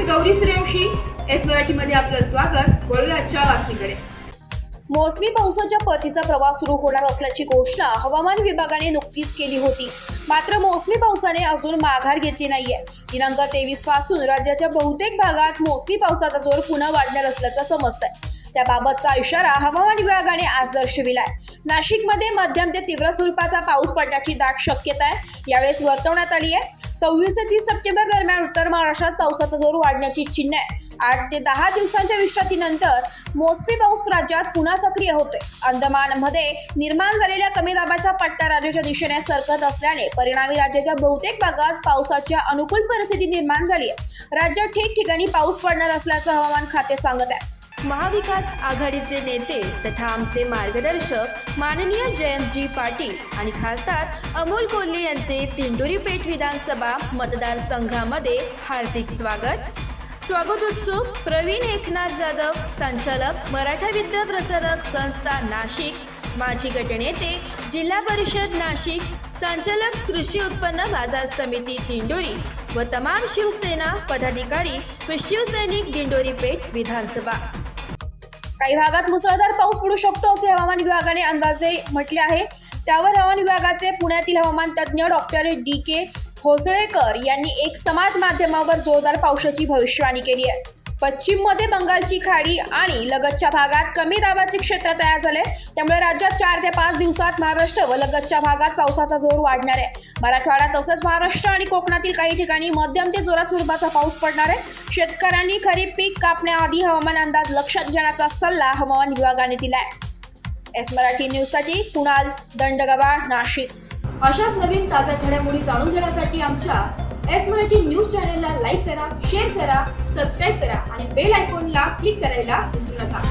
Gauri Suryavanshi S मराठीमध्ये आपलं स्वागत। वळूया आजच्या बातमीकडे। मोसमी पावसाच्या परतीचा प्रवास सुरू होणार असल्याची घोषणा हवामान विभागाने नुकतीच केली होती। मात्र मोसमी पावसाने अजून माघार घेतली नाहीये। दिनांक 23 पासून राज्याच्या बहुतेक भागात मोसमी पावसाचा जोर पुन्हा वाढणार असल्याचं समजतंय। त्याबाबतचा इशारा हवामान विभागाने आज दर्शविलाय। नाशिकमध्ये मध्यम ते तीव्र स्वरूपाचा पाऊस पडण्याची दाट शक्यता आहे। यावेळेस वर्तवण्यात आली आहे 26 ते 30 सप्टेंबर दरम्यान उत्तर महाराष्ट्रात पावसाचा जोर वाढण्याची चिन्ह आहे। 8 ते 10 दिवसांच्या विश्रांतीनंतर मोसमी पाऊस राज्यात पुन्हा सक्रिय होते। अंदमानमध्ये निर्माण झालेल्या कमी दाबाचा पट्टा राज्याच्या दिशेने सरकत असल्याने परिणामी राज्याच्या बहुतेक भागात पावसाच्या अनुकूल परिस्थिती निर्माण झाली आहे। राज्यात ठिकठिकाणी पाऊस पडणार असल्याचं हवामान खाते सांगत आहे। महाविकास आघाडीचे नेते तथा आमचे मार्गदर्शक माननीय जयंतजी पाटील आणि खासदार अमोल कोल्हे यांचे दिंडोरी पेठ विधानसभा मतदारसंघामध्ये हार्दिक स्वागत उत्सुक प्रवीण एकनाथ जाधव, संचालक मराठा विद्या प्रसारक संस्था नाशिक, माजी गटनेते जिल्हा परिषद नाशिक, संचालक कृषी उत्पन्न बाजार समिती दिंडोरी व तमाम शिवसेना पदाधिकारी व शिवसैनिक दिंडोरी पेठ विधानसभा। काही भागात मुसळधार पाऊस पडू शकतो असे हवामान विभागाने अंदाजे म्हटले आहे। त्यावर हवामान विभागाचे पुण्यातील हवामान तज्ज्ञ डॉक्टर DK होसळेकर यांनी एक समाज माध्यमावर जोरदार पावसाची भविष्यवाणी केली आहे। पश्चिममध्ये बंगालची खाडी आणि लगतच्या भागात कमी दाबाचे क्षेत्र तयार झाले, त्यामुळे राज्यात 4 ते 5 दिवसात महाराष्ट्र व लगतच्या भागात पावसाचा जोर वाढणार आहे। मराठवाडा तसेच महाराष्ट्र आणि कोकणातील काही ठिकाणी मध्यम ते जोरात स्वरूपाचा पाऊस पडणार आहे। शेतकऱ्यांनी खरीप पीक कापण्याआधी हवामान अंदाज लक्षात घेण्याचा सल्ला हवामान विभागाने दिला आहे। एस मराठी न्यूजसाठी कुणाल दंडगवाड, नाशिक। अशाच नवीन ताज्या घडामोडी जाणून घेण्यासाठी आमच्या एस मराठी न्यूज चॅनलला लाईक करा, शेअर करा, सबस्क्राईब करा आणि बेल आयकॉनला क्लिक करायला विसरू नका।